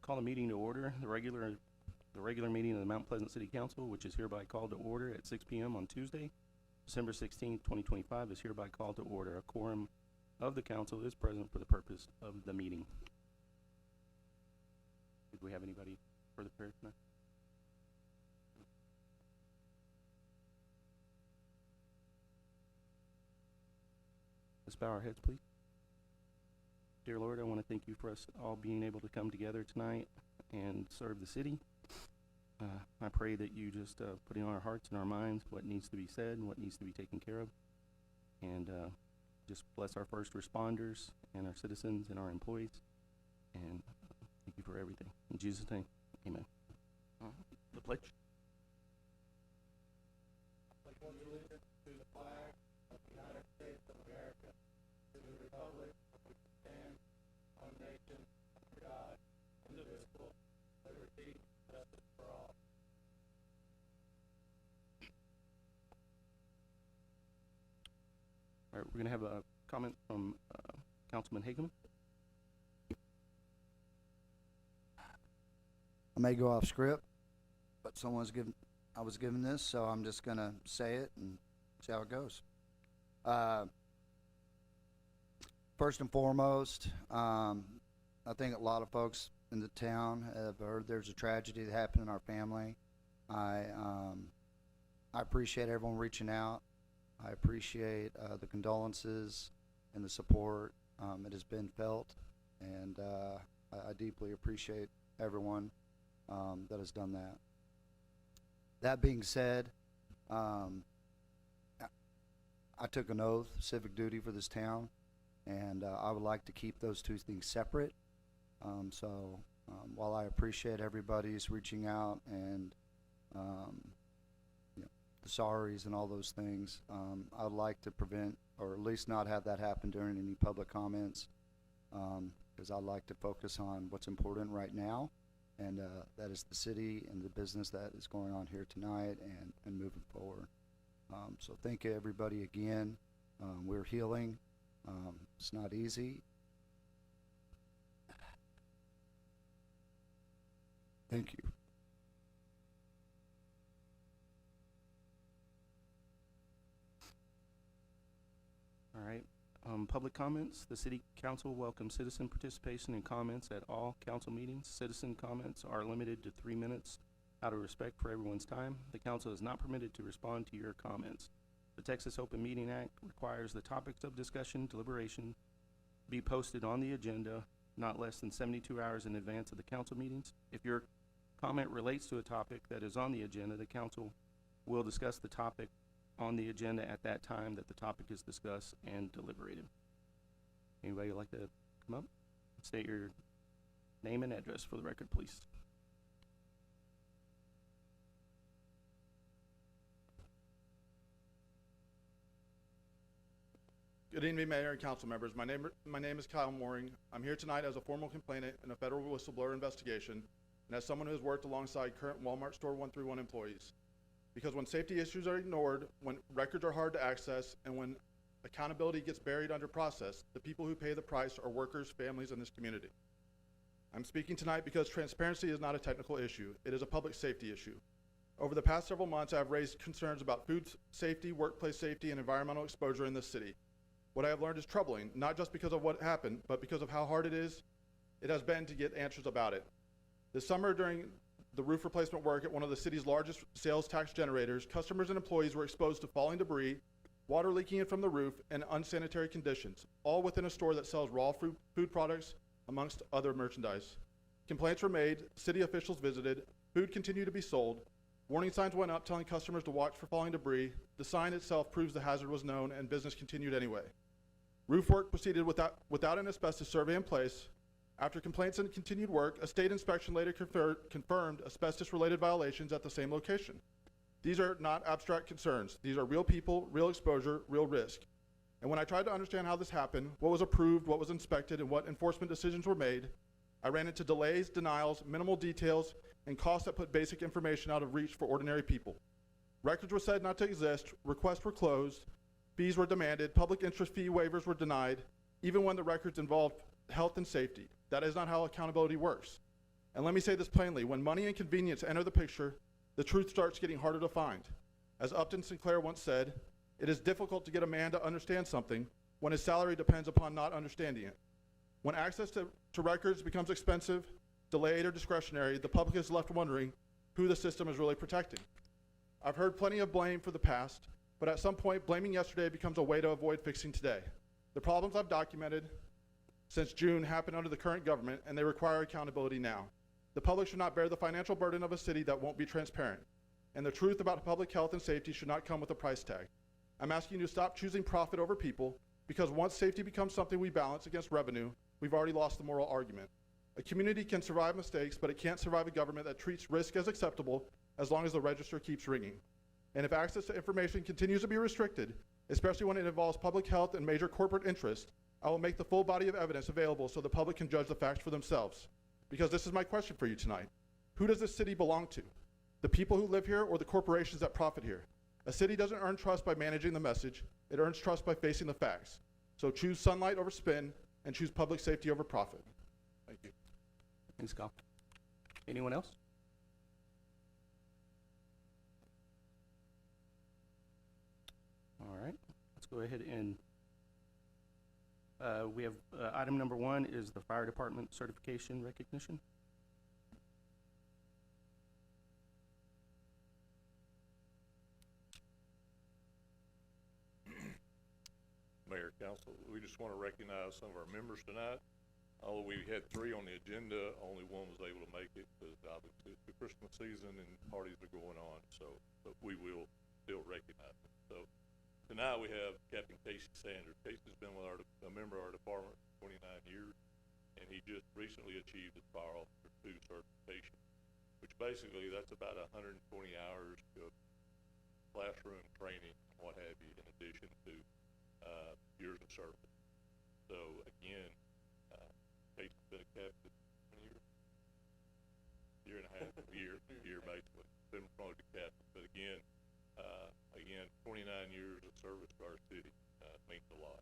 Call a meeting to order, the regular meeting of the Mount Pleasant City Council, which is hereby called to order at 6 p.m. on Tuesday, December 16th, 2025, is hereby called to order. A quorum of the council is present for the purpose of the meeting. Did we have anybody for the prayer tonight? Let's bow our heads, please. Dear Lord, I want to thank you for us all being able to come together tonight and serve the city. I pray that you just put in our hearts and our minds what needs to be said and what needs to be taken care of. And just bless our first responders and our citizens and our employees. And thank you for everything. In Jesus' name, amen. The pledge. I pledge allegiance to the flag of the United States of America, to the republic for which it stands, one nation, under God, indivisible, liberty, justice for all. All right, we're going to have a comment from Councilman Hageman. I may go off script, but I was given this, so I'm just gonna say it and see how it goes. First and foremost, I think a lot of folks in the town have heard there's a tragedy that happened in our family. I appreciate everyone reaching out. I appreciate the condolences and the support. It has been felt, and I deeply appreciate everyone that has done that. That being said, I took an oath, civic duty for this town, and I would like to keep those two things separate. So while I appreciate everybody's reaching out and the sorries and all those things, I would like to prevent, or at least not have that happen during any public comments, because I'd like to focus on what's important right now, and that is the city and the business that is going on here tonight and moving forward. So thank you everybody again. We're healing. It's not easy. Thank you. All right. Public comments. The City Council welcomes citizen participation and comments at all council meetings. Citizen comments are limited to 3 minutes out of respect for everyone's time. The council is not permitted to respond to your comments. The Texas Open Meeting Act requires the topics of discussion, deliberation be posted on the agenda not less than 72 hours in advance of the council meetings. If your comment relates to a topic that is on the agenda, the council will discuss the topic on the agenda at that time that the topic is discussed and deliberated. Anybody would like to come up? State your name and address for the record, please. Good evening, Mayor and council members. My name is Kyle Mooring. I'm here tonight as a formal complainant in a federal whistleblower investigation and as someone who has worked alongside current Walmart Store 131 employees. Because when safety issues are ignored, when records are hard to access, and when accountability gets buried under process, the people who pay the price are workers, families, and this community. I'm speaking tonight because transparency is not a technical issue. It is a public safety issue. Over the past several months, I have raised concerns about food safety, workplace safety, and environmental exposure in this city. What I have learned is troubling, not just because of what happened, but because of how hard it has been to get answers about it. This summer, during the roof replacement work at one of the city's largest sales tax generators, customers and employees were exposed to falling debris, water leaking in from the roof, and unsanitary conditions, all within a store that sells raw food products, amongst other merchandise. Complaints were made, city officials visited, food continued to be sold, warning signs went up telling customers to watch for falling debris. The sign itself proves the hazard was known, and business continued anyway. Roof work proceeded without an asbestos survey in place. After complaints and continued work, a state inspection later confirmed asbestos-related violations at the same location. These are not abstract concerns. These are real people, real exposure, real risk. And when I tried to understand how this happened, what was approved, what was inspected, and what enforcement decisions were made, I ran into delays, denials, minimal details, and costs that put basic information out of reach for ordinary people. Records were said not to exist, requests were closed, fees were demanded, public interest fee waivers were denied, even when the records involved health and safety. That is not how accountability works. And let me say this plainly, when money and convenience enter the picture, the truth starts getting harder to find. As Upton Sinclair once said, it is difficult to get a man to understand something when his salary depends upon not understanding it. When access to records becomes expensive, delayed, or discretionary, the public is left wondering who the system is really protecting. I've heard plenty of blame for the past, but at some point, blaming yesterday becomes a way to avoid fixing today. The problems I've documented since June happen under the current government, and they require accountability now. The public should not bear the financial burden of a city that won't be transparent, and the truth about public health and safety should not come with a price tag. I'm asking you to stop choosing profit over people, because once safety becomes something we balance against revenue, we've already lost the moral argument. A community can survive mistakes, but it can't survive a government that treats risk as acceptable as long as the register keeps ringing. And if access to information continues to be restricted, especially when it involves public health and major corporate interests, I will make the full body of evidence available so the public can judge the facts for themselves. Because this is my question for you tonight. Who does this city belong to? The people who live here or the corporations that profit here? A city doesn't earn trust by managing the message. It earns trust by facing the facts. So choose sunlight over spin and choose public safety over profit. Thank you. Thanks, Kyle. Anyone else? All right, let's go ahead and we have item number 1 is the fire department certification recognition. Mayor, Council, we just want to recognize some of our members tonight. Although we had 3 on the agenda, only 1 was able to make it because obviously it's the Christmas season and parties are going on, so but we will still recognize them. So tonight we have Captain Casey Sanders. Casey's been with a member of our department for 29 years, and he just recently achieved his Fire Officer 2 certification, which basically that's about 120 hours of classroom training, what have you, in addition to years of service. So again, Casey's been a captain 20 years, year and a half, year basically, been promoted to captain. But again, 29 years of service to our city means a lot.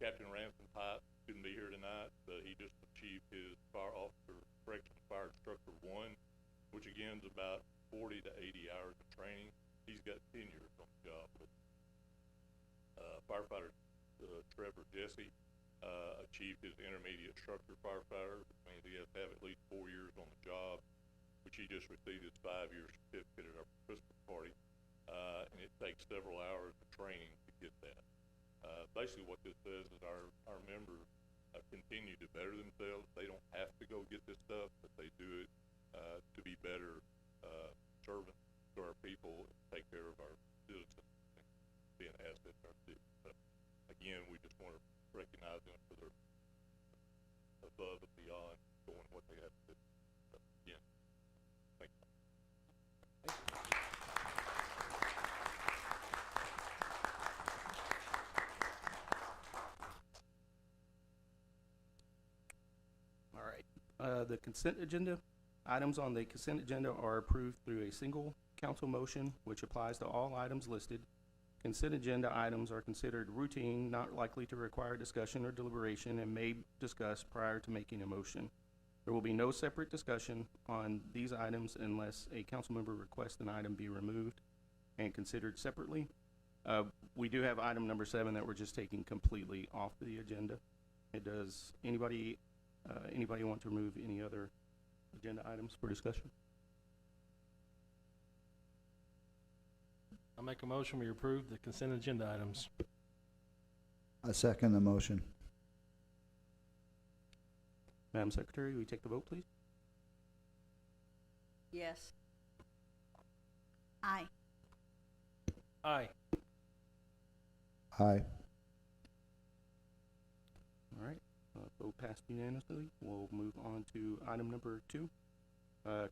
Captain Ransom Pipe couldn't be here tonight, but he just achieved his Fire Officer Corrections Fire Instructor 1, which again is about 40 to 80 hours of training. He's got 10 years on the job. But, firefighter Trevor Jesse achieved his intermediate instructor firefighter, which means he has to have at least 4 years on the job, which he just received his 5-year certificate at our Christmas party. And it takes several hours of training to get that. Basically what this says is our members continue to better themselves. They don't have to go get this stuff, but they do it to be better servants to our people and take care of our citizens and be an asset to our city. So again, we just want to recognize them for their above and beyond doing what they have to do. So again, thank you. All right, the consent agenda. Items on the consent agenda are approved through a single council motion, which applies to all items listed. Consent agenda items are considered routine, not likely to require discussion or deliberation, and may be discussed prior to making a motion. There will be no separate discussion on these items unless a council member requests an item be removed and considered separately. We do have item number 7 that we're just taking completely off the agenda. Does anybody want to remove any other agenda items for discussion? I'll make a motion, we approve the consent agenda items. I second the motion. Madam Secretary, will you take the vote, please? Yes. Aye. Aye. Aye. All right, vote passed unanimously. We'll move on to item number 2. Item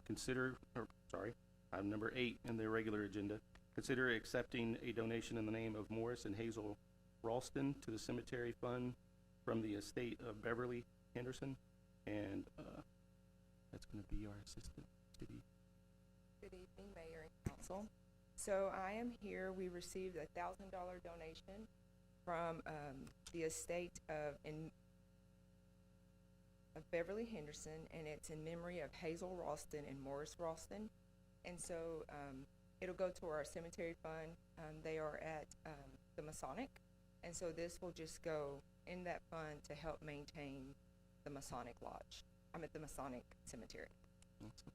number 8 in the regular agenda. Consider accepting a donation in the name of Morris and Hazel Ralston to the cemetery fund from the estate of Beverly Henderson. And that's going to be our assistant city. Good evening, Mayor and Council. So I am here, we received a $1,000 donation from the estate of of Beverly Henderson, and it's in memory of Hazel Ralston and Morris Ralston. And so, it'll go to our cemetery fund. They are at, the Masonic, and so this will just go in that fund to help maintain the Masonic Lodge. The Masonic Cemetery. Awesome.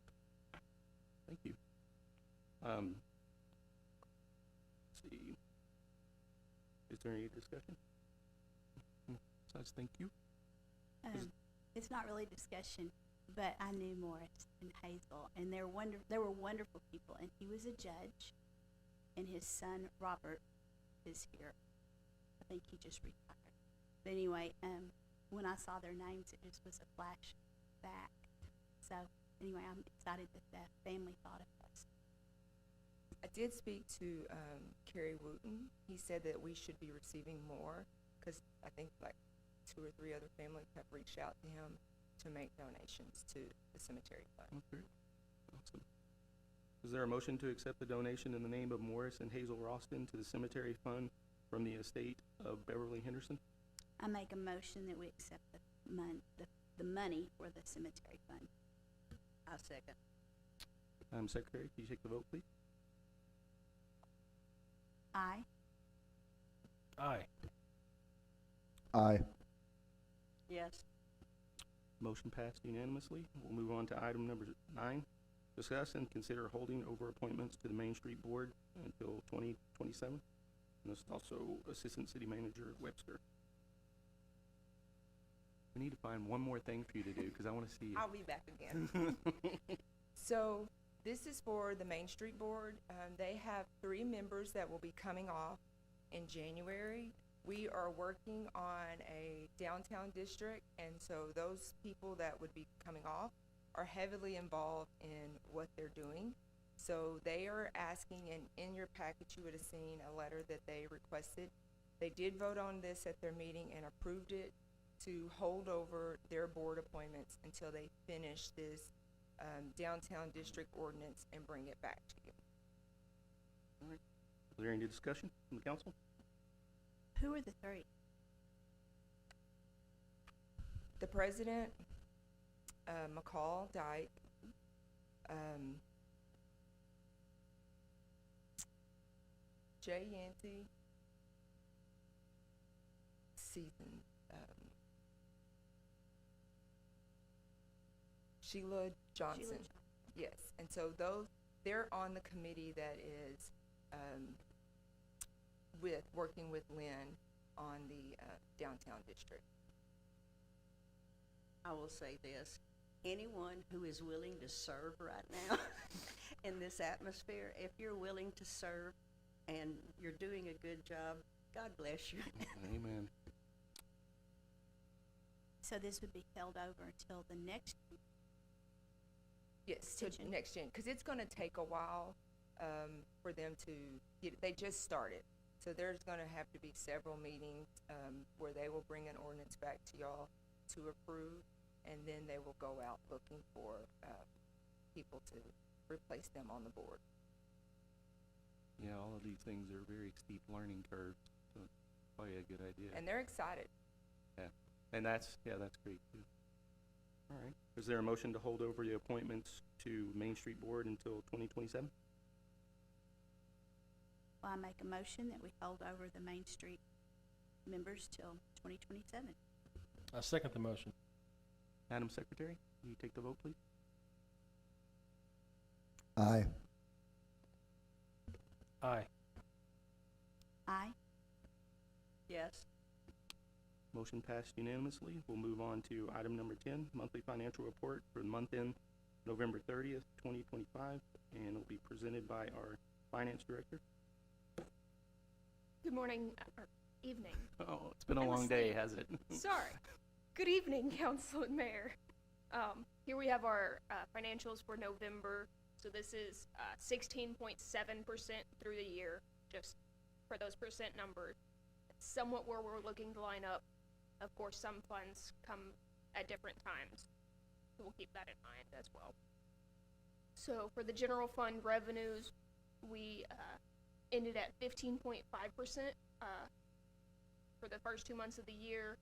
Thank you. Let's see. Is there any discussion? Besides, thank you. It's not really discussion, but I knew Morris and Hazel, and they were wonderful people. And he was a judge, and his son Robert is here. I think he just retired. But anyway, when I saw their names, it just was a flashback. So anyway, I'm excited that the family thought of us. I did speak to Kerry Wooten. He said that we should be receiving more, because I think like 2 or 3 other families have reached out to him to make donations to the cemetery fund. Okay. Awesome. Is there a motion to accept the donation in the name of Morris and Hazel Ralston to the cemetery fund from the estate of Beverly Henderson? I make a motion that we accept the money for the cemetery fund. I second. Secretary, can you take the vote, please? Aye. Aye. Aye. Yes. Motion passed unanimously. We'll move on to item number 9. Discuss and consider holding over appointments to the Main Street Board until 2027. And this is also Assistant City Manager Webster. We need to find one more thing for you to do, because I want to see you. I'll be back again. So this is for the Main Street Board. They have 3 members that will be coming off in January. We are working on a downtown district, and so those people that would be coming off are heavily involved in what they're doing. So they are asking, and in your package you would have seen a letter that they requested. They did vote on this at their meeting and approved it to hold over their board appointments until they finish this downtown district ordinance and bring it back to you. Is there any discussion from the council? Who are the 3? The president, McCall Dyke, Jay Yancey, Season, Sheila Johnson. Yes, and so they're on the committee that is, working with Lynn on the, downtown district. I will say this, anyone who is willing to serve right now in this atmosphere, if you're willing to serve and you're doing a good job, God bless you. Amen. So this would be held over until the next. Yes, to Extension. next gen, because it's gonna take a while, for them to they just started. So there's gonna have to be several meetings, where they will bring an ordinance back to y'all to approve, and then they will go out looking for, people to replace them on the board. Yeah, all of these things are very steep learning curves, so it's probably a good idea. And they're excited. And that's great too. All right. Is there a motion to hold over the appointments to Main Street Board until 2027? Well, I make a motion that we hold over the Main Street members till 2027. I second the motion. Madam Secretary, will you take the vote, please? Aye. Aye. Aye. Yes. Motion passed unanimously. We'll move on to item number 10, monthly financial report for the month end November 30th, 2025, and it'll be presented by our finance director. Good morning, or evening. Oh, it's been a I'm long day, asleep. hasn't it? Sorry. Good evening, Council and Mayor. Here we have our financials for November. So this is 16.7% through the year, just for those percent numbers. It's somewhat where we're looking to line up. Of course, some funds come at different times, so we'll keep that in mind as well. So for the general fund revenues, we ended at 15.5% for the first 2 months of the year.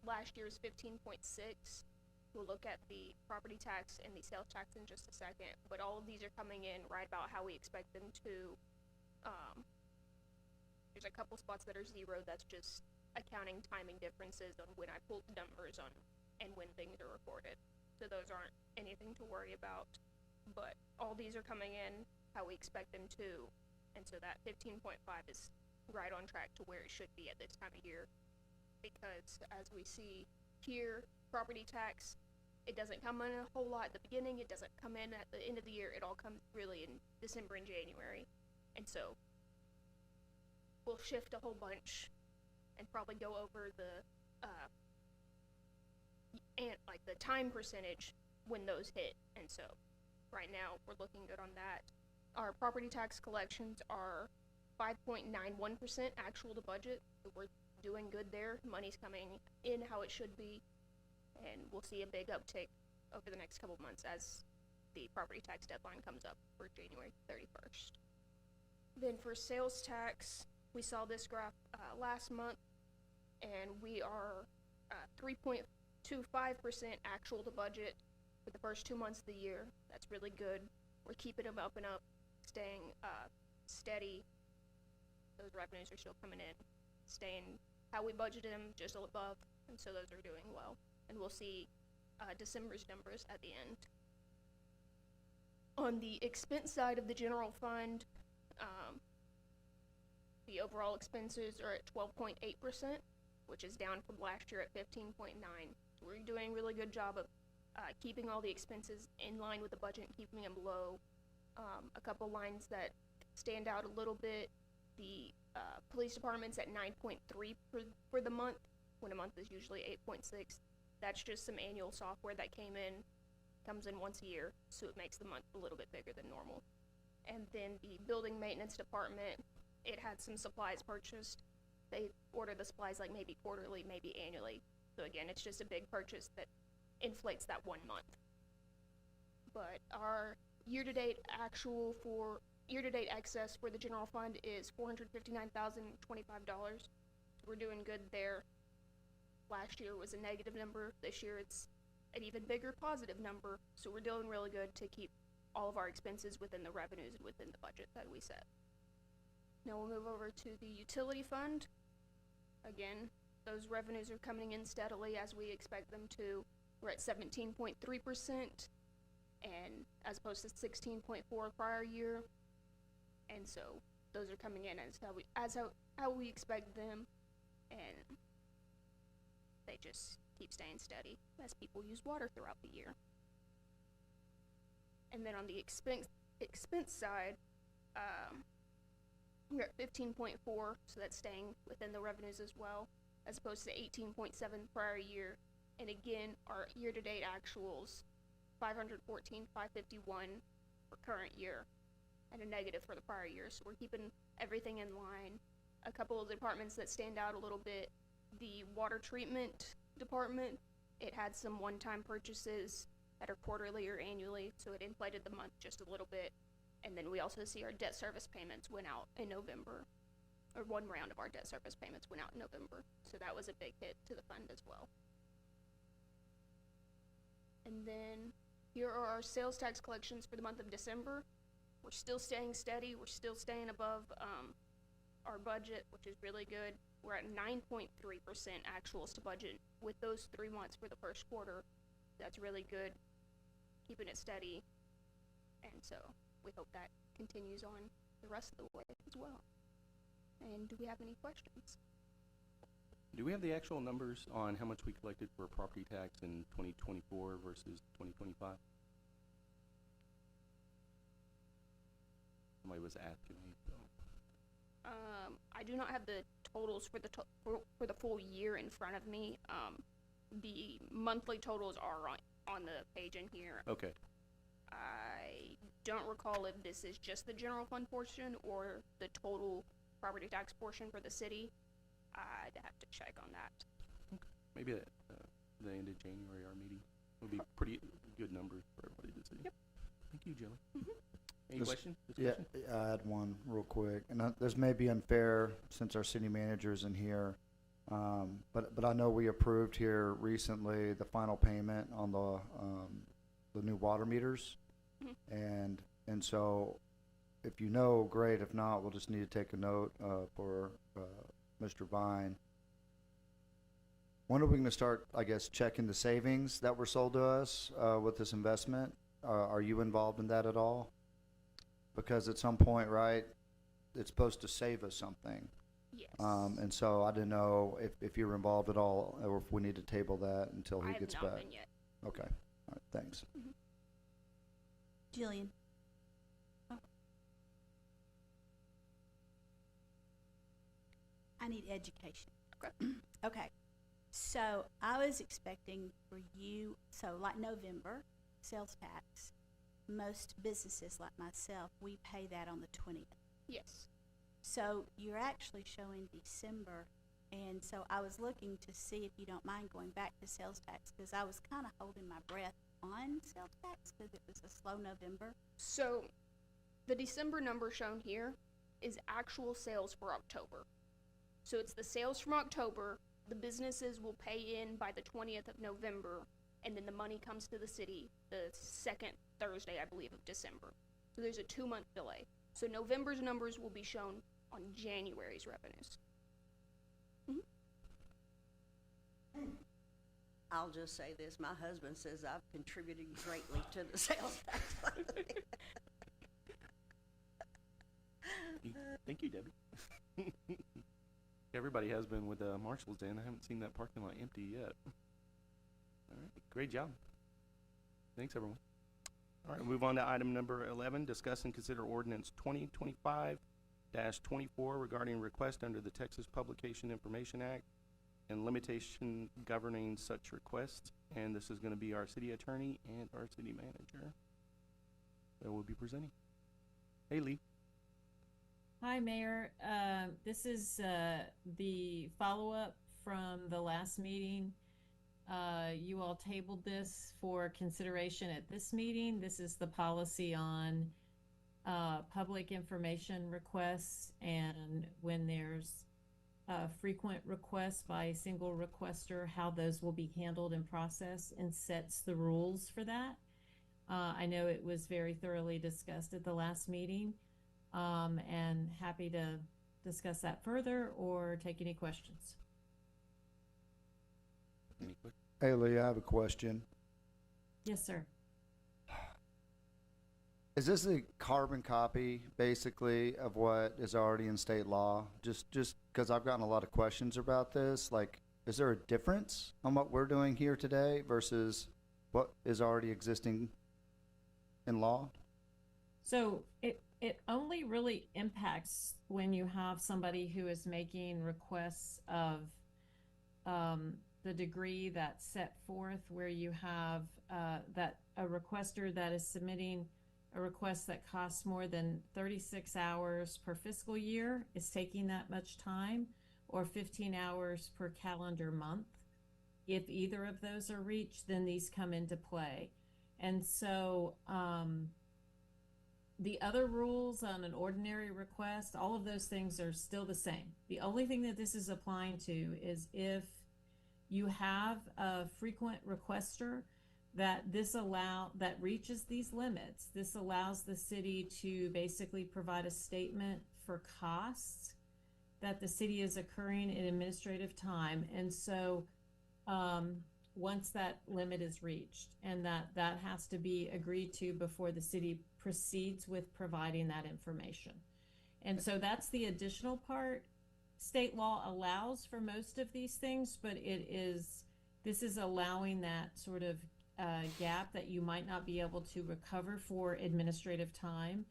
Last year's 15.6. We'll look at the property tax and the sales tax in just a second, but all of these are coming in right about how we expect them to. There's a couple spots that are zero, that's just accounting timing differences on when I pulled the numbers on and when things are recorded. So those aren't anything to worry about, but all these are coming in how we expect them to, and so that 15.5 is right on track to where it should be at this time of year. Because as we see here, property tax, it doesn't come in a whole lot at the beginning, it doesn't come in at the end of the year, it all comes really in December and January. And so we'll shift a whole bunch and probably go over the and like the time percentage when those hit. And so right now we're looking good on that. Our property tax collections are 5.91% actual to budget. So we're doing good there. Money's coming in how it should be, and we'll see a big uptick over the next couple of months as the property tax deadline comes up for January 31st. Then for sales tax, we saw this graph last month, and we are 3.25% actual to budget for the first 2 months of the year. That's really good. We're keeping them up and up, staying steady. Those revenues are still coming in, staying how we budgeted them, just above, and so those are doing well. And we'll see December's numbers at the end. On the expense side of the general fund, the overall expenses are at 12.8%, which is down from last year at 15.9%. So we're doing a really good job of keeping all the expenses in line with the budget and keeping them low. A couple lines that stand out a little bit, the police department's at 9.3 for the month, when a month is usually 8.6. That's just some annual software that comes in once a year, so it makes the month a little bit bigger than normal. And then the building maintenance department, it had some supplies purchased. They order the supplies like maybe quarterly, maybe annually. So again, it's just a big purchase that inflates that 1 month. But our year-to-date excess for the general fund is $459,025. We're doing good there. Last year was a negative number. This year it's an even bigger positive number. So we're doing really good to keep all of our expenses within the revenues and within the budget that we set. Now we'll move over to the utility fund. Again, those revenues are coming in steadily as we expect them to. We're at 17.3%, and as opposed to 16.4% prior year. And so those are coming in as how we expect them, and they just keep staying steady as people use water throughout the year. And then on the expense side, we're at 15.4, so that's staying within the revenues as well, as opposed to 18.7 prior year. And again, our year-to-date actuals, 514,551 for current year, and a negative for the prior year. So we're keeping everything in line. A couple of departments that stand out a little bit, the water treatment department, it had some one-time purchases that are quarterly or annually, so it inflated the month just a little bit. And then we also see our debt service payments went out in November, or one round of our debt service payments went out in November. So that was a big hit to the fund as well. And then here are our sales tax collections for the month of December. We're still staying steady. We're still staying above our budget, which is really good. We're at 9.3% actuals to budget with those 3 months for the first quarter. That's really good, keeping it steady. And so we hope that continues on the rest of the way as well. And do we have any questions? Do we have the actual numbers on how much we collected for property tax in 2024 versus 2025? Somebody was asking me, so. I do not have the totals for the full year in front of me. The monthly totals are on the page in here. Okay. I don't recall if this is just the general fund portion or the total property tax portion for the city. I'd have to check on that. Okay. Maybe at the end of January, our meeting would be pretty good numbers for everybody to see. Yep. Thank you, Jelly. Mm-hmm. Any questions? Yeah, I had one real quick, and this may be unfair since our city manager isn't here. But I know we approved here recently the final payment on the new water meters. And so if you know, great. If not, we'll just need to take a note, for, Mr. Vine. When are we gonna start, I guess, checking the savings that were sold to us, with this investment? Are you involved in that at all? Because at some point, right, it's supposed to save us something. Yes. And so I didn't know if you were involved at all, or if we need to table that until he gets I back. have not been yet. Okay, all right, thanks. Jillian? I need education. Okay. Okay, so I was expecting for you, so like November, sales tax, most businesses like myself, we pay that on the 20th. Yes. So you're actually showing December, and so I was looking to see if you don't mind going back to sales tax, because I was kind of holding my breath on sales tax because it was a slow November. So, the December number shown here is actual sales for October. So it's the sales from October, the businesses will pay in by the 20th of November, and then the money comes to the city the second Thursday, I believe, of December. So there's a 2-month delay. So November's numbers will be shown on January's revenues. I'll just say this, my husband says I've contributed greatly to the sales tax. Thank you, Debbie. Everybody has been with Marshall's Day, and I haven't seen that parking lot empty yet. All right, great job. Thanks, everyone. All right, move on to item number 11, discuss and consider ordinance 2025-24 regarding request under the Texas Publication Information Act and limitation governing such requests. And this is going to be our city attorney and our city manager that will be presenting. Hey, Lee. Hi, Mayor. This is the follow-up from the last meeting. You all tabled this for consideration at this meeting. This is the policy on public information requests, and when there's frequent requests by a single requester, how those will be handled and processed, and sets the rules for that. I know it was very thoroughly discussed at the last meeting. And happy to discuss that further or take any questions. Any questions? Hey, Lee, I have a question. Yes, sir. Is this a carbon copy, basically, of what is already in state law? Just because I've gotten a lot of questions about this. Like, is there a difference on what we're doing here today versus what is already existing in law? So it only really impacts when you have somebody who is making requests of the degree that's set forth, where you have that a requester that is submitting a request that costs more than 36 hours per fiscal year is taking that much time, or 15 hours per calendar month. If either of those are reached, then these come into play. And so the other rules on an ordinary request, all of those things are still the same. The only thing that this is applying to is if you have a frequent requester that reaches these limits, this allows the city to basically provide a statement for costs that the city is incurring in administrative time. And so once that limit is reached, and that has to be agreed to before the city proceeds with providing that information. And so that's the additional part. State law allows for most of these things, but this is allowing that sort of gap that you might not be able to recover for administrative time,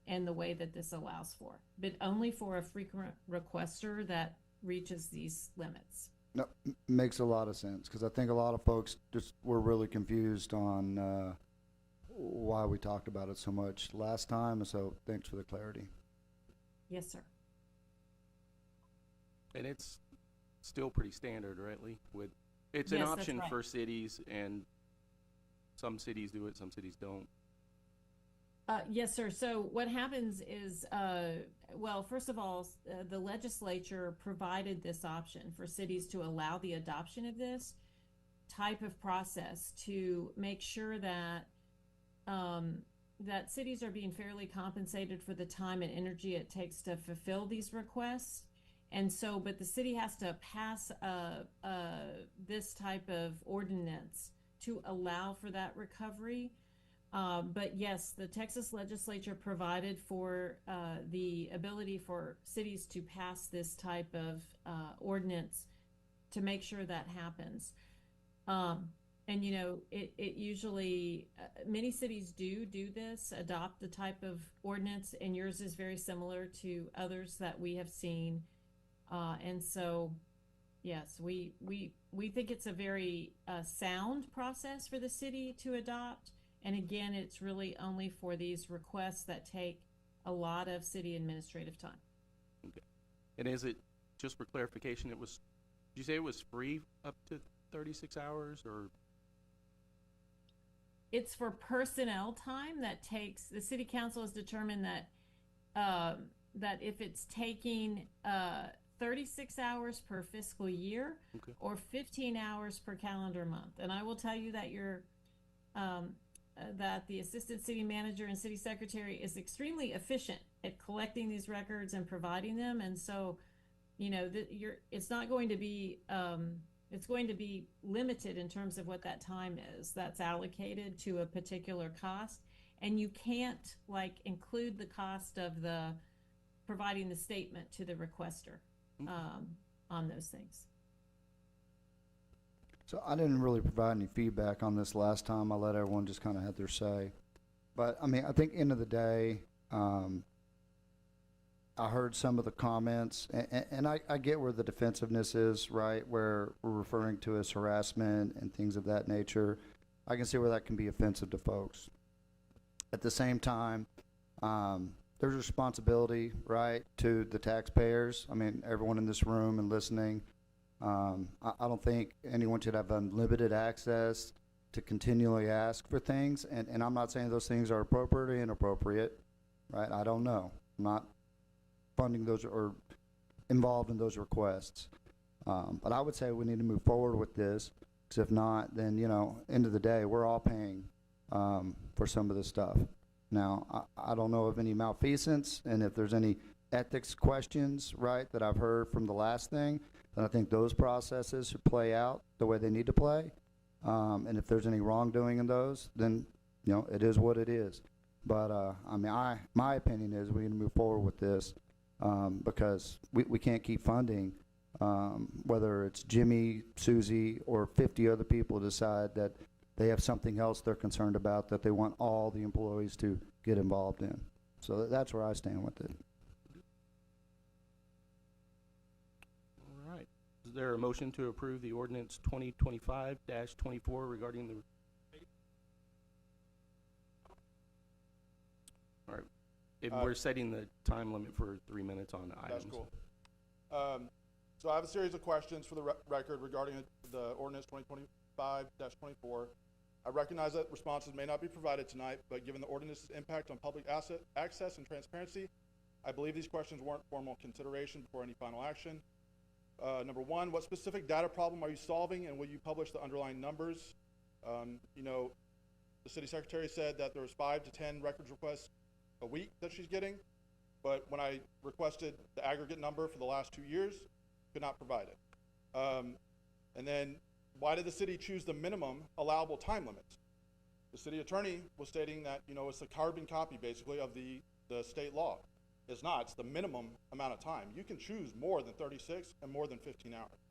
and the way that this allows for, but only for a frequent requester that reaches these limits. No, makes a lot of sense, because I think a lot of folks just were really confused on why we talked about it so much last time, so thanks for the clarity. Yes, sir. And it's still pretty standard, right, Lee? It's an Yes, that's option right. for cities, and some cities do it, some cities don't. Yes, sir. So what happens is, well, first of all, the legislature provided this option for cities to allow the adoption of this type of process to make sure that that cities are being fairly compensated for the time and energy it takes to fulfill these requests. And so, but the city has to pass this type of ordinance to allow for that recovery. But yes, the Texas legislature provided for the ability for cities to pass this type of ordinance to make sure that happens. And you know, it usually, many cities do this, adopt the type of ordinance, and yours is very similar to others that we have seen. And so, yes, we think it's a very sound process for the city to adopt. And again, it's really only for these requests that take a lot of city administrative time. Okay. And is it, just for clarification, it was, did you say it was free up to 36 hours or? It's for personnel time that takes, the city council has determined that, that if it's taking 36 hours per fiscal year, Okay. or 15 hours per calendar month. And I will tell you that that the assistant city manager and city secretary is extremely efficient at collecting these records and providing them. And so, you know, it's not going to be, it's going to be limited in terms of what that time is that's allocated to a particular cost. And you can't like include the cost of the providing the statement to the requester on those things. So I didn't really provide any feedback on this last time. I let everyone just kind of have their say. But I mean, I think end of the day, I heard some of the comments, and I get where the defensiveness is, right, where we're referring to as harassment and things of that nature. I can see where that can be offensive to folks. At the same time, there's responsibility, right, to the taxpayers. I mean, everyone in this room and listening. I don't think anyone should have unlimited access to continually ask for things. And I'm not saying those things are appropriate or inappropriate, right? I don't know. I'm not funding those or involved in those requests. But I would say we need to move forward with this, because if not, then, you know, end of the day, we're all paying for some of this stuff. Now, I don't know of any malfeasance, and if there's any ethics questions, right, that I've heard from the last thing, then I think those processes should play out the way they need to play. And if there's any wrongdoing in those, then, you know, it is what it is. But, I mean, my opinion is we need to move forward with this, because we can't keep funding, whether it's Jimmy, Susie, or 50 other people decide that they have something else they're concerned about that they want all the employees to get involved in. So that's where I stand with it. All right. Is there a motion to approve the ordinance 2025-24 regarding the? All right. If we're setting the time limit for 3 minutes on items. That's cool. So I have a series of questions for the record regarding the ordinance 2025-24. I recognize that responses may not be provided tonight, but given the ordinance's impact on public access and transparency, I believe these questions warrant formal consideration before any final action. Number one, what specific data problem are you solving, and will you publish the underlying numbers? You know, the city secretary said that there was 5 to 10 records requests a week that she's getting, but when I requested the aggregate number for the last 2 years, could not provide it. And then, why did the city choose the minimum allowable time limits? The city attorney was stating that, you know, it's a carbon copy, basically, of the state law. It's not. It's the minimum amount of time. You can choose more than 36 and more than 15 hours.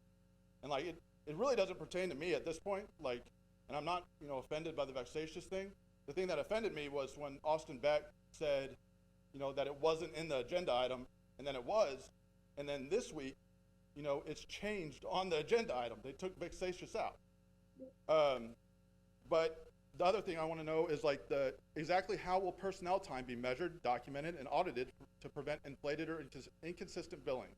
And, like, it really doesn't pertain to me at this point. Like, and I'm not, you know, offended by the vexatious thing. The thing that offended me was when Austin Beck said, you know, that it wasn't in the agenda item, and then it was, and then this week, you know, it's changed on the agenda item. They took vexatious out. But the other thing I want to know is, like, exactly how will personnel time be measured, documented, and audited to prevent inflated or inconsistent billing?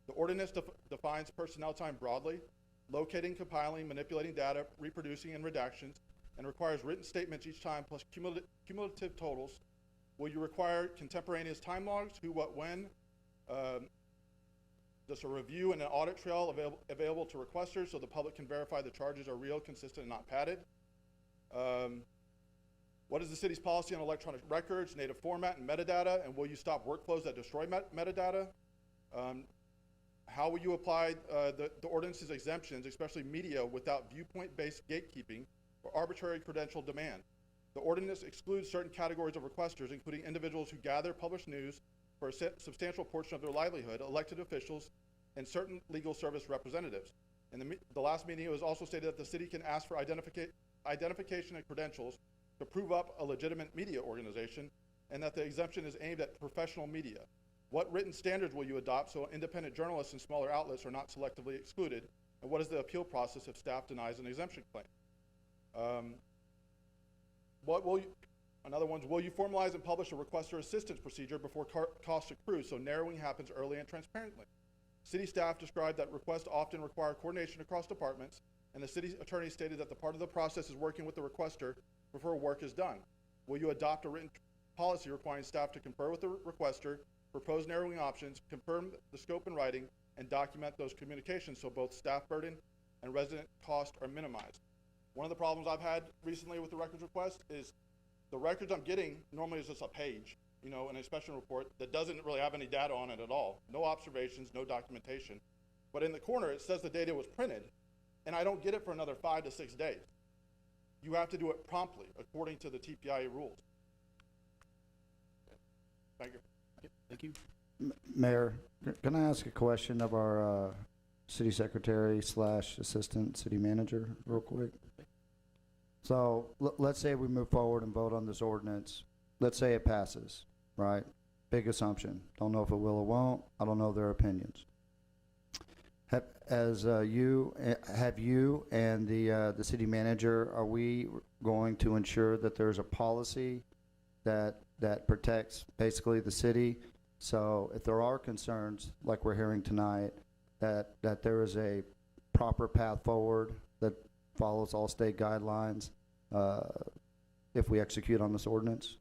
The ordinance defines personnel time broadly, locating, compiling, manipulating data, reproducing, and redactions, and requires written statements each time plus cumulative totals Will you require contemporaneous time logs, who, what, when? Just a review and an audit trail available to requesters so the public can verify the charges are real, consistent, and not padded. What is the city's policy on electronic records, native format, and metadata, and will you stop workflows that destroy metadata? How will you apply the ordinance's exemptions, especially media, without viewpoint-based gatekeeping or arbitrary credential demand? The ordinance excludes certain categories of requesters, including individuals who gather, publish news for a substantial portion of their livelihood, elected officials, and certain legal service representatives. In the last meeting, it was also stated that the city can ask for identification and credentials to prove up a legitimate media organization, and that the exemption is aimed at professional media. What written standards will you adopt so independent journalists and smaller outlets are not selectively excluded? And what is the appeal process if staff denies an exemption claim? Another one's, will you formalize and publish a requester assistance procedure before costs accrue so narrowing happens early and transparently? City staff described that requests often require coordination across departments, and the city attorney stated that the part of the process is working with the requester before work is done. Will you adopt a written policy requiring staff to confer with the requester, propose narrowing options, confirm the scope in writing, and document those communications so both staff burden and resident cost are minimized? One of the problems I've had recently with the records request is the records I'm getting normally is just a page, you know, an inspection report that doesn't really have any data on it at all. No observations, no documentation. But in the corner, it says the data was printed, and I don't get it for another 5 to 6 days. You have to do it promptly, according to the TPIA rules. Thank you. Thank you. Mayor, can I ask a question of our city secretary / assistant city manager real quick? So let's say we move forward and vote on this ordinance. Let's say it passes, right? Big assumption. Don't know if it will or won't. I don't know their opinions. Have you and the city manager, are we going to ensure that there's a policy that protects basically the city? So if there are concerns, like we're hearing tonight, that there is a proper path forward that follows all state guidelines if we execute on this ordinance?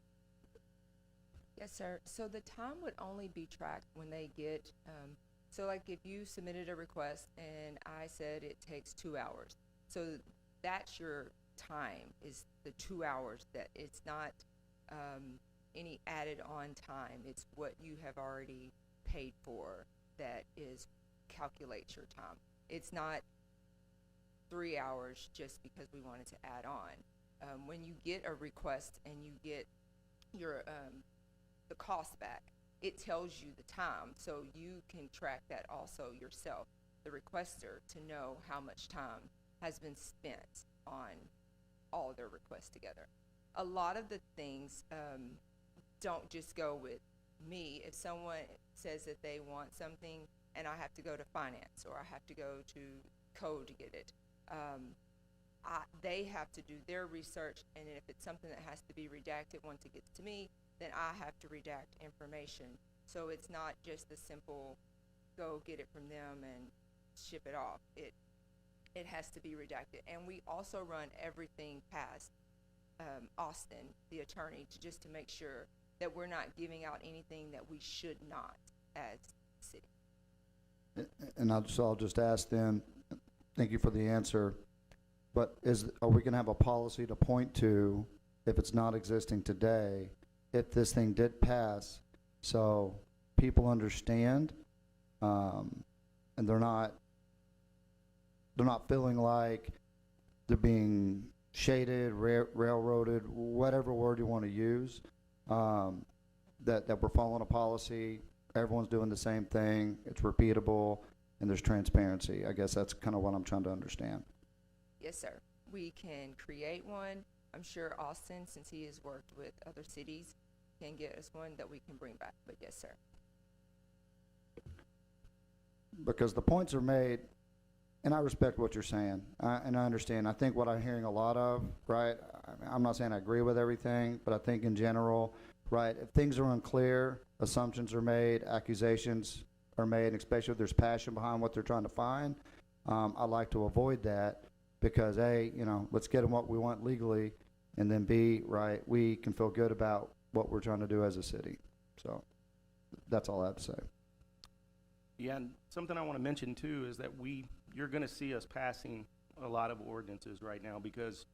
Yes, sir. So the time would only be tracked when they get, so like if you submitted a request and I said it takes 2 hours, so that's your time, is the 2 hours, that it's not any added on time. It's what you have already paid for that calculates your time. It's not 3 hours just because we wanted to add on. When you get a request and you get your the cost back, it tells you the time, so you can track that also yourself, the requester, to know how much time has been spent on all of their requests together. A lot of the things don't just go with me. If someone says that they want something and I have to go to finance or I have to go to code to get it, they have to do their research, and if it's something that has to be redacted once it gets to me, then I have to redact information. So it's not just a simple go get it from them and ship it off. It has to be redacted. And we also run everything past Austin, the attorney, just to make sure that we're not giving out anything that we should not as city. And I'll just ask them, thank you for the answer, but are we gonna have a policy to point to if it's not existing today, if this thing did pass, so people understand, and they're not feeling like they're being shaded, railroaded, whatever word you want to use, that we're following a policy, everyone's doing the same thing, it's repeatable, and there's transparency. I guess that's kind of what I'm trying to understand. Yes, sir. We can create one. I'm sure Austin, since he has worked with other cities, can get us one that we can bring back. But yes, sir. Because the points are made, and I respect what you're saying, and I understand. I think what I'm hearing a lot of, right, I'm not saying I agree with everything, but I think in general, right, if things are unclear, assumptions are made, accusations are made, and especially if there's passion behind what they're trying to find, I like to avoid that because, A, let's get them what we want legally, and then B, right, we can feel good about what we're trying to do as a city. So that's all I have to say. Yeah, and something I want to mention too is that you're gonna see us passing a lot of ordinances right now because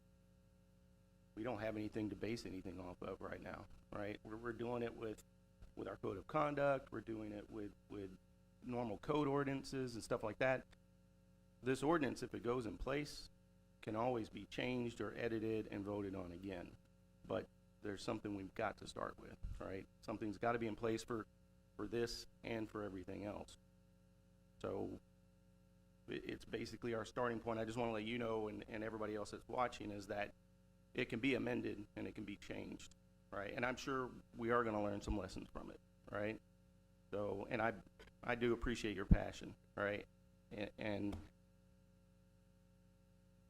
we don't have anything to base anything off of right now, right? We're doing it with our code of conduct, we're doing it with normal code ordinances and stuff like that. This ordinance, if it goes in place, can always be changed or edited and voted on again. But there's something we've got to start with, right? Something's gotta be in place for this and for everything else. So it's basically our starting point. I just wanna let you know and everybody else that's watching is that it can be amended and it can be changed, right? And I'm sure we are gonna learn some lessons from it, right? So, and I do appreciate your passion, right? And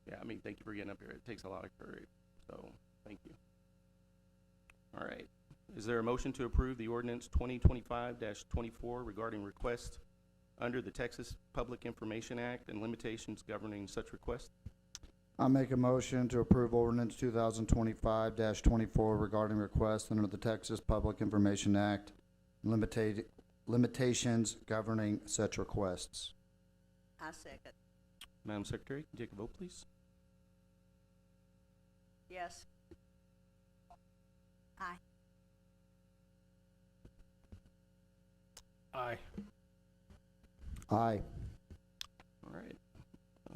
yeah, I mean, thank you for getting up here. It takes a lot of courage, so thank you. All right, is there a motion to approve the ordinance 2025-24 regarding requests under the Texas Public Information Act and limitations governing such requests? I make a motion to approve ordinance 2025-24 regarding requests under the Texas Public Information Act, limitations governing such requests. I second. Madam Secretary, can you take a vote, please? Yes. Aye. Aye. Aye. All right.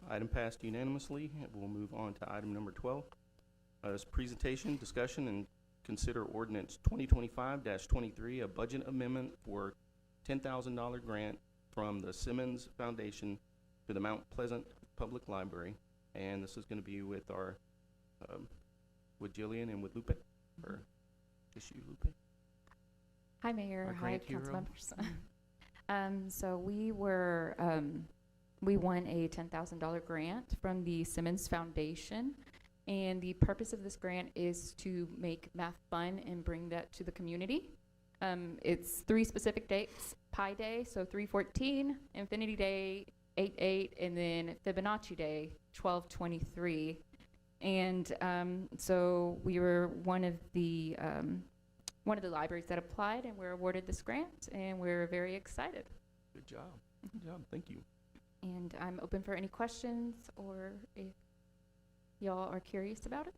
Item passed unanimously. We'll move on to item number 12. Is presentation, discussion, and consider ordinance 2025-23, a budget amendment for $10,000 grant from the Simmons Foundation to the Mount Pleasant Public Library. And this is going to be with our, with Jillian and with Lupe, or just you, Lupe? Hi, Mayor. Our Hi, grant hero. council members. So we were, we won a $10,000 grant from the Simmons Foundation. And the purpose of this grant is to make math fun and bring that to the community. It's 3 specific dates: Pi Day, so 3/14, Infinity Day, 8/8, and then Fibonacci Day, 12/23. And so we were one of the libraries that applied, and we're awarded this grant, and we're very excited. Good job. Good job. Thank you. And I'm open for any questions, or if y'all are curious about it.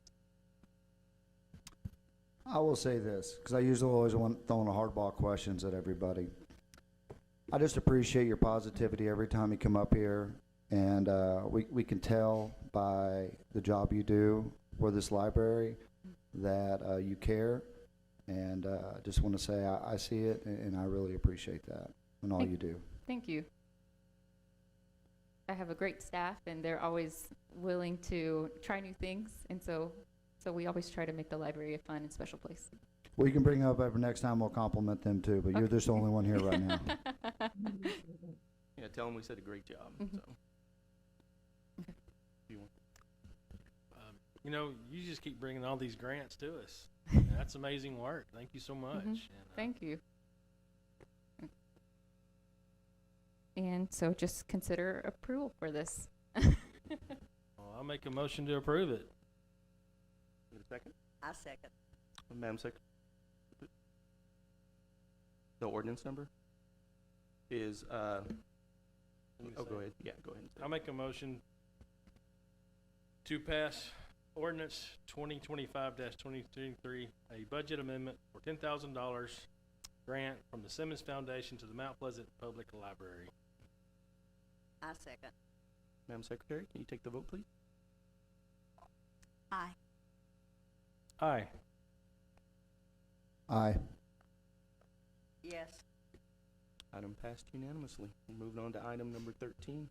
I will say this, because I usually always want throwing a hardball questions at everybody. I just appreciate your positivity every time you come up here, and we can tell by the job you do for this library that you care, and I just want to say I see it, and I really appreciate that and all you do. Thank you. I have a great staff, and they're always willing to try new things, and so we always try to make the library a fun and special place. Well, you can bring up every next time. We'll compliment them too, but you're just the only one here right now. Yeah, tell them we said a great job. Mhm. So. You want- You know, you just keep bringing all these grants to us. And that's amazing work. Thank you so much. And, Thank you. And so just consider approval for this. well, I'll make a motion to approve it. Get a second? I second. Madam Secretary? The ordinance number is, Let me oh, say go it. ahead. Yeah, go ahead and say I'll it. make a motion to pass ordinance 2025-2023, a budget amendment for $10,000 grant from the Simmons Foundation to the Mount Pleasant Public Library. I second. Madam Secretary, can you take the vote, please? Aye. Aye. Aye. Yes. Item passed unanimously. Moving on to item number 13.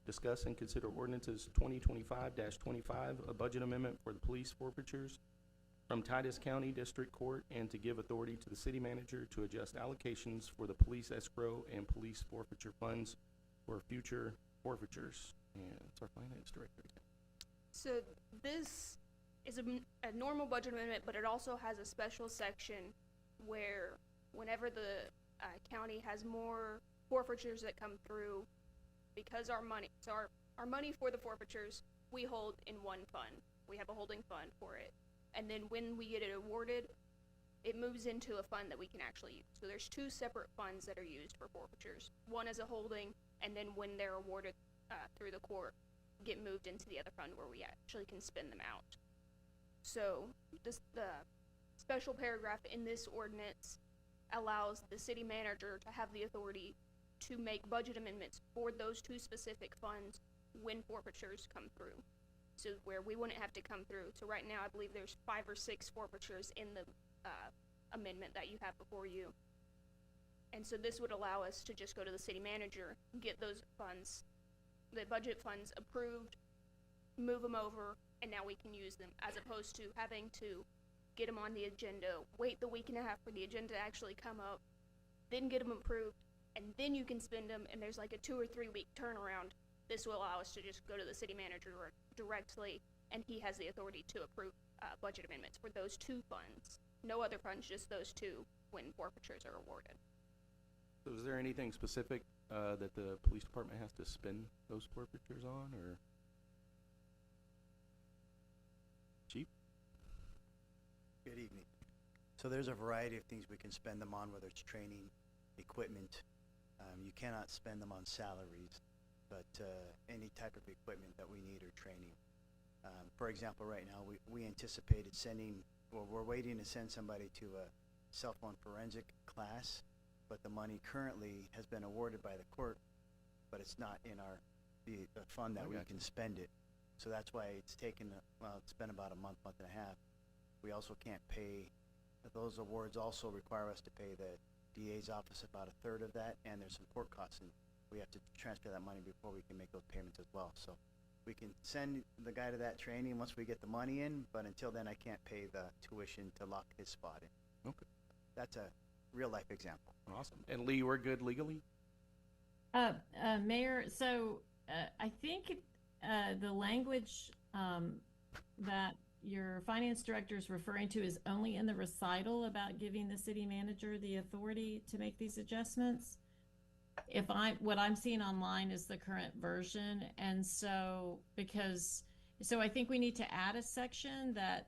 Discuss and consider ordinances 2025-25, a budget amendment for the police forfeitures from Titus County District Court, and to give authority to the city manager to adjust allocations for the police escrow and police forfeiture funds for future forfeitures. And it's our finance director. So this is a normal budget amendment, but it also has a special section where whenever the county has more forfeitures that come through, because our money, so our money for the forfeitures, we hold in one fund. We have a holding fund for it. And then when we get it awarded, it moves into a fund that we can actually use. So there's two separate funds that are used for forfeitures. One as a holding, and then when they're awarded through the court, get moved into the other fund where we actually can spend them out. So the special paragraph in this ordinance allows the city manager to have the authority to make budget amendments for those two specific funds when forfeitures come through. So where we wouldn't have to come through. So right now, I believe there's 5 or 6 forfeitures in the amendment that you have before you. And so this would allow us to just go to the city manager, get those funds, the budget funds approved, move them over, and now we can use them, as opposed to having to get them on the agenda, wait the week and a half for the agenda to actually come up, then get them approved, and then you can spend them, and there's like a 2 or 3 week turnaround. This will allow us to just go to the city manager directly, and he has the authority to approve budget amendments for those two funds. No other funds, just those two when forfeitures are awarded. So is there anything specific that the police department has to spend those forfeitures on, or? Chief? Good evening. So there's a variety of things we can spend them on, whether it's training, equipment. You cannot spend them on salaries, but any type of equipment that we need or training. For example, right now, we anticipated we're waiting to send somebody to a cell phone forensic class, but the money currently has been awarded by the court, but it's not in the fund that we can spend it. So that's why it's taken, it's been about a month and a half. We also can't pay, those awards also require us to pay the DA's office about a third of that, and there's some court costs, and we have to transfer that money before we can make those payments as well. So we can send the guy to that training once we get the money in, but until then I can't pay the tuition to lock his spot in. Okay. That's a real life example. Awesome. And Lee, we're good legally? Mayor, so I think the language that your finance director is referring to is only in the recital about giving the city manager the authority to make these adjustments. What I'm seeing online is the current version, and so I think we need to add a section that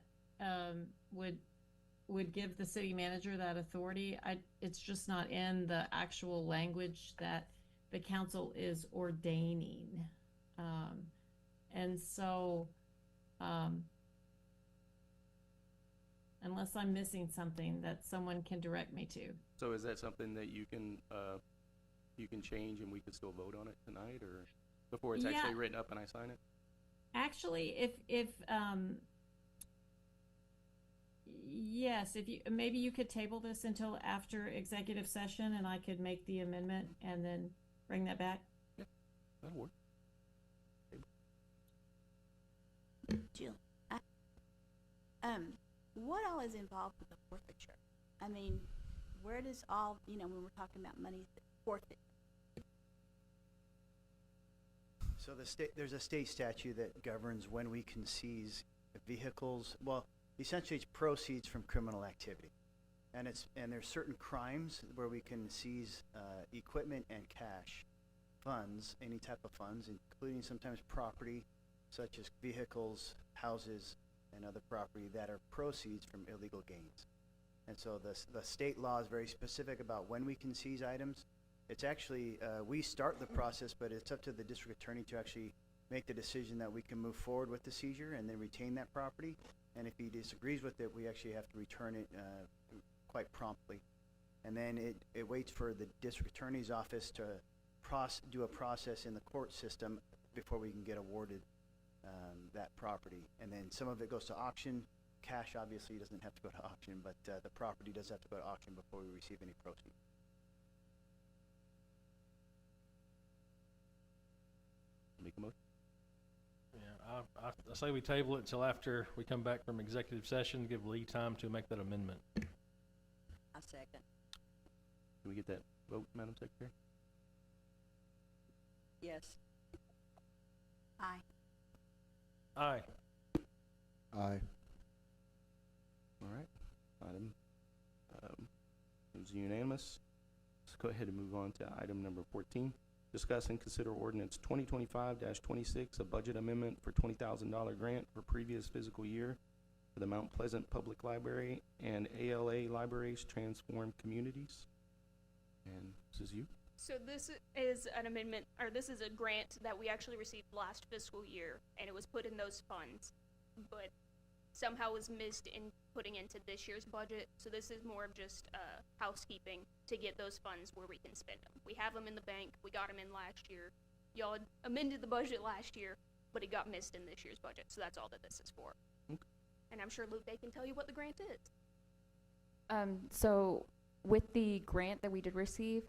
would give the city manager that authority. It's just not in the actual language that the council is ordaining, and so unless I'm missing something that someone can direct me to. So is that something that you can change and we could still vote on it tonight, or before it's actually written up and I sign it? Actually, yes, if maybe you could table this until after executive session and I could make the amendment and then bring that back. Yeah, that'll work. Jill, what all is involved with the forfeiture? I mean, where does all, when we're talking about money forfeit? So there's a state statute that governs when we can seize vehicles. Well, essentially it's proceeds from criminal activity. And there's certain crimes where we can seize equipment and cash, funds, any type of funds, including sometimes property, such as vehicles, houses, and other property that are proceeds from illegal gains. And so the state law is very specific about when we can seize items. It's actually, we start the process, but it's up to the district attorney to actually make the decision that we can move forward with the seizure and then retain that property. And if he disagrees with it, we actually have to return it quite promptly. And then it waits for the district attorney's office to do a process in the court system before we can get awarded that property. And then some of it goes to auction. Cash obviously doesn't have to go to auction, but the property does have to go to auction before we receive any proceeds. Make a motion? Yeah, I say we table it until after we come back from executive session, give Lee time to make that amendment. I second. Can we get that vote, Madam Secretary? Yes. Aye. Aye. Aye. All right. Item is unanimous. Let's go ahead and move on to item number 14. Discuss and consider ordinance 2025-26, a budget amendment for $20,000 grant for previous fiscal year for the Mount Pleasant Public Library and ALA Libraries Transform Communities. And this is you. So this is an amendment, or this is a grant that we actually received last fiscal year, and it was put in those funds, but somehow was missed in putting into this year's budget. So this is more of just housekeeping to get those funds where we can spend them. We have them in the bank. We got them in last year. Y'all had amended the budget last year, but it got missed in this year's budget. So that's all that this is for. Okay. And I'm sure Lupe can tell you what the grant is. So with the grant that we did receive,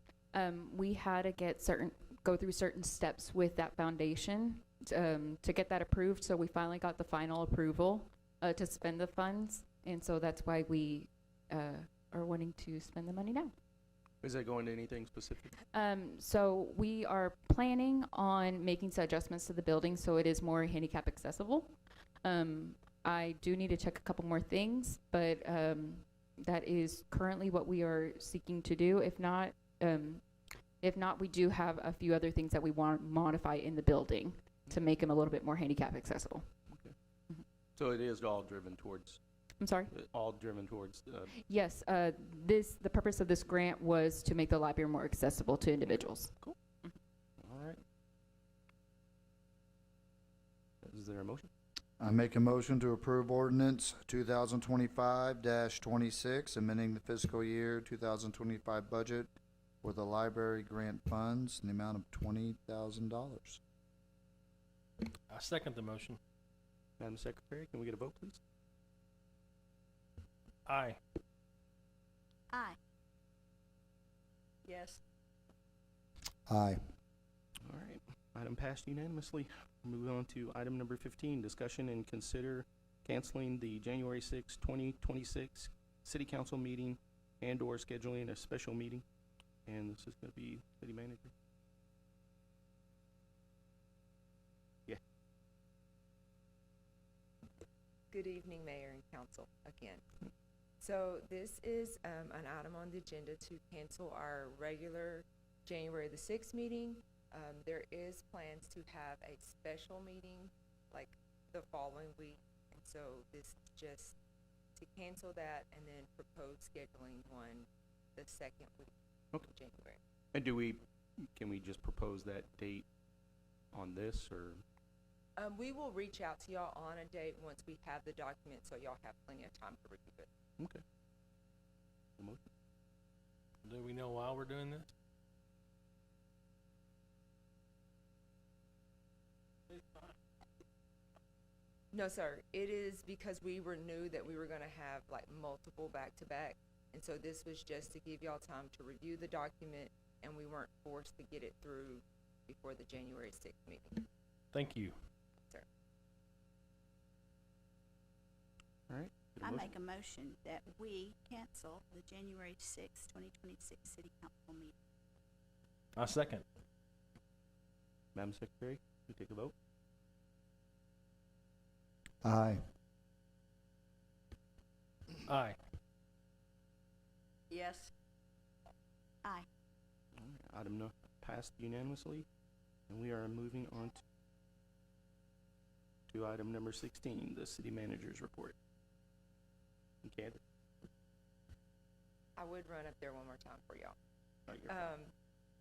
we had to go through certain steps with that foundation to get that approved. So we finally got the final approval to spend the funds, and so that's why we are wanting to spend the money now. Is that going to anything specific? So we are planning on making some adjustments to the building so it is more handicap accessible. I do need to check a couple more things, but that is currently what we are seeking to do. If not, we do have a few other things that we want to modify in the building to make them a little bit more handicap accessible. So it is all driven towards, I'm sorry? all driven towards, Yes, the purpose of this grant was to make the library more accessible to individuals. Cool. All right. Is there a motion? I make a motion to approve ordinance 2025-26, amending the fiscal year 2025 budget for the library grant funds in the amount of $20,000. I second the motion. Madam Secretary, can we get a vote, please? Aye. Aye. Yes. Aye. All right, item passed unanimously. Moving on to item number 15, discussion and consider canceling the January 6, 2026 City Council meeting and/or scheduling a special meeting. And this is gonna be City Manager. Yeah. Good evening, Mayor and Council, again. So this is an item on the agenda to cancel our regular January the 6th meeting. There is plans to have a special meeting like the following week, and so this is just to cancel that and then propose scheduling one the second week of January. And can we just propose that date on this, or? We will reach out to y'all on a date once we have the document, so y'all have plenty of time to review it. Okay. A motion? Do we know why we're doing this? No, sir. It is because we knew that we were gonna have like multiple back-to-back. And so this was just to give y'all time to review the document, and we weren't forced to get it through before the January 6th meeting. Thank you. Sir. All right. Get a I motion? make a motion that we cancel the January 6, 2026 City Council meeting. I second. Madam Secretary, we take a vote? Aye. Aye. Yes. Aye. All right, item passed unanimously, and we are moving on to item number 16, the City Manager's Report. Okay. I would run up there one more time for y'all. All right, you're fine.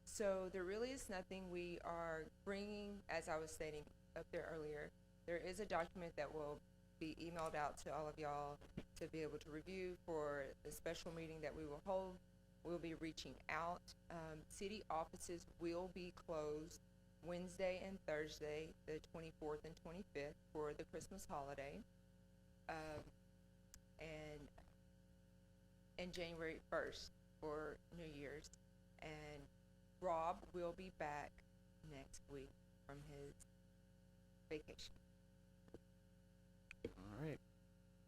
So there really is nothing. We are bringing, as I was stating up there earlier, there is a document that will be emailed out to all of y'all to be able to review for the special meeting that we will hold. We'll be reaching out. City offices will be closed Wednesday and Thursday, the 24th and 25th for the Christmas holiday. And January 1st for New Year's. And Rob will be back next week from his vacation. All right.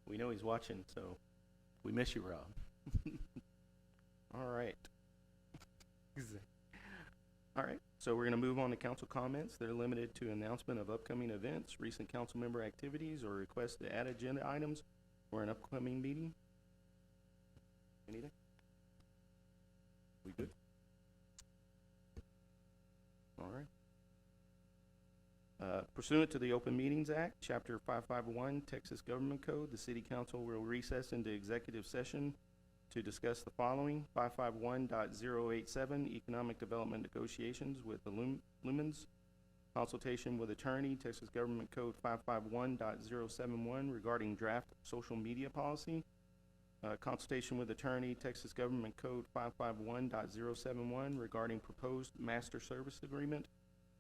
We know he's watching, so we miss you, Rob. All right. All right, so we're gonna move on to council comments. They're limited to announcement of upcoming events, recent council member activities, or requests to add agenda items for an upcoming meeting. Anything? We good? All right. Pursuant to the Open Meetings Act, Chapter 551, Texas Government Code, the City Council will recess into executive session to discuss the following: 551.087, Economic Development Negotiations with the Lumens, consultation with attorney, Texas Government Code 551.071 regarding draft social media policy, consultation with attorney, Texas Government Code 551.071 regarding proposed master service agreement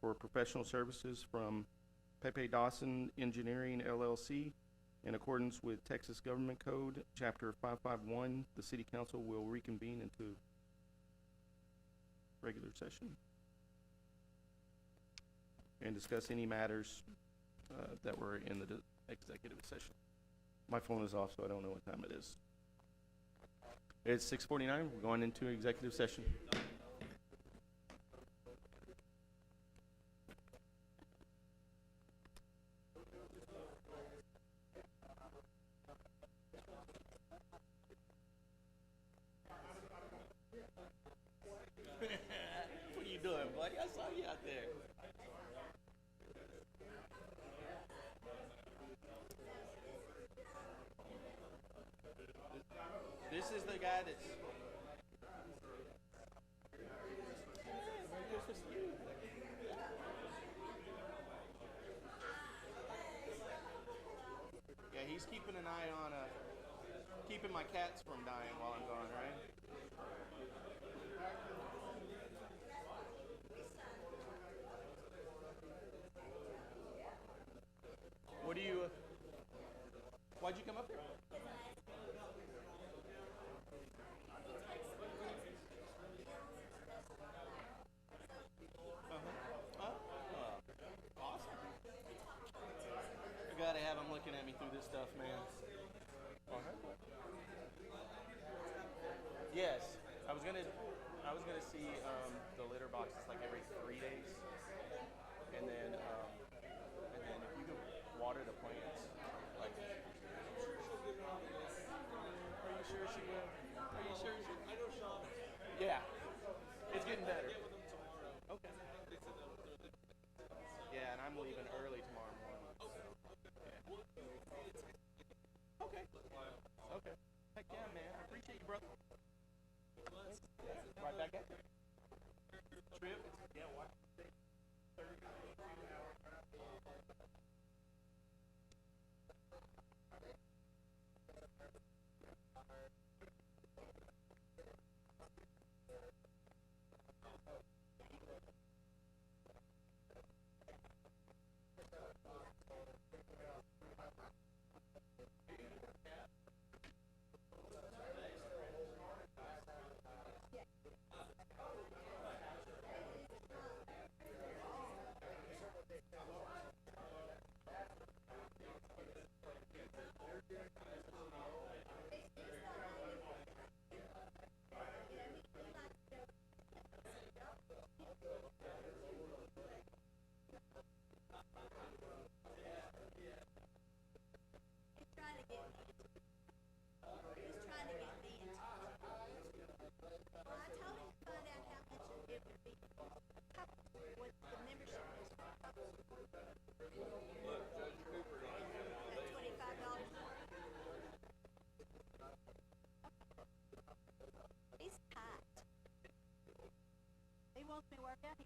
for professional services from Pepe Dawson Engineering LLC. In accordance with Texas Government Code, Chapter 551, the City Council will reconvene into regular session and discuss any matters that were in the executive session. My phone is off, so I don't know what time it is. It's 6:49. We're going into executive session. What are you doing, buddy? I saw you out there. This is the guy that's. Yeah, he's keeping an eye on keeping my cats from dying while I'm gone, right? What do you? Why'd you come up here? Awesome. I gotta have him looking at me through this stuff, man. Yes, I was gonna see the litter boxes like every 3 days, and then if you can water the plants, like. Are you sure she will? Are you sure she? I know Sean. Yeah, it's getting better. Okay. Yeah, and I'm leaving early tomorrow morning. So, yeah. Okay. Okay. Heck yeah, man. I appreciate you, brother. Right back at you. Trip? Yeah, watch. He's tight. He wants me to work out.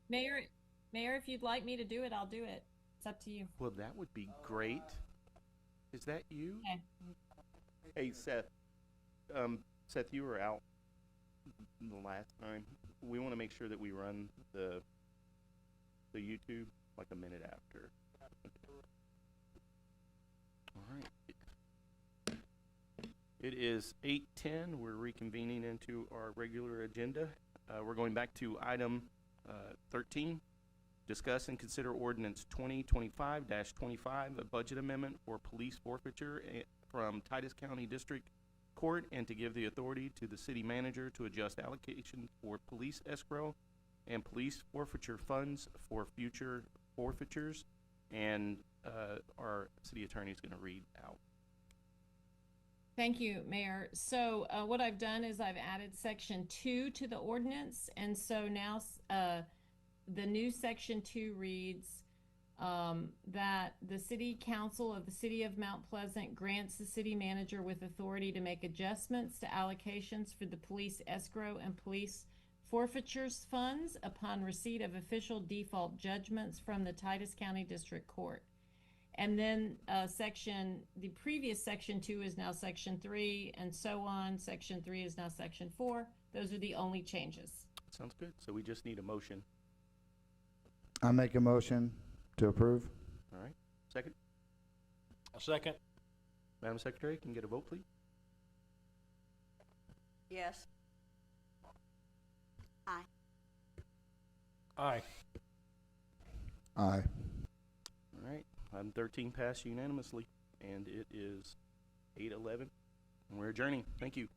Mayor, if you'd like me to do it, I'll do it. It's up to you. Well, that would be great. Is that you? Okay. Hey, Seth. Seth, you were out the last time. We want to make sure that we run the YouTube like a minute after. All right. It is 8:10. We're reconvening into our regular agenda. We're going back to item 13. Discuss and consider ordinance 2025-25, a budget amendment for police forfeiture from Titus County District Court, and to give the authority to the city manager to adjust allocation for police escrow and police forfeiture funds for future forfeitures. And our city attorney is going to read out. Thank you, Mayor. So what I've done is I've added section 2 to the ordinance, and so now the new section 2 reads that the City Council of the City of Mount Pleasant grants the city manager with authority to make adjustments to allocations for the police escrow and police forfeitures funds upon receipt of official default judgments from the Titus County District Court. And then the previous section 2 is now section 3, and so on. Section 3 is now section 4. Those are the only changes. Sounds good. So we just need a motion. I make a motion to approve. All right. Second. A second. Madam Secretary, can you get a vote, please? Yes. Aye. Aye. Aye. All right. Item 13 passed unanimously, and it is 8:11, and we're adjourning. Thank you.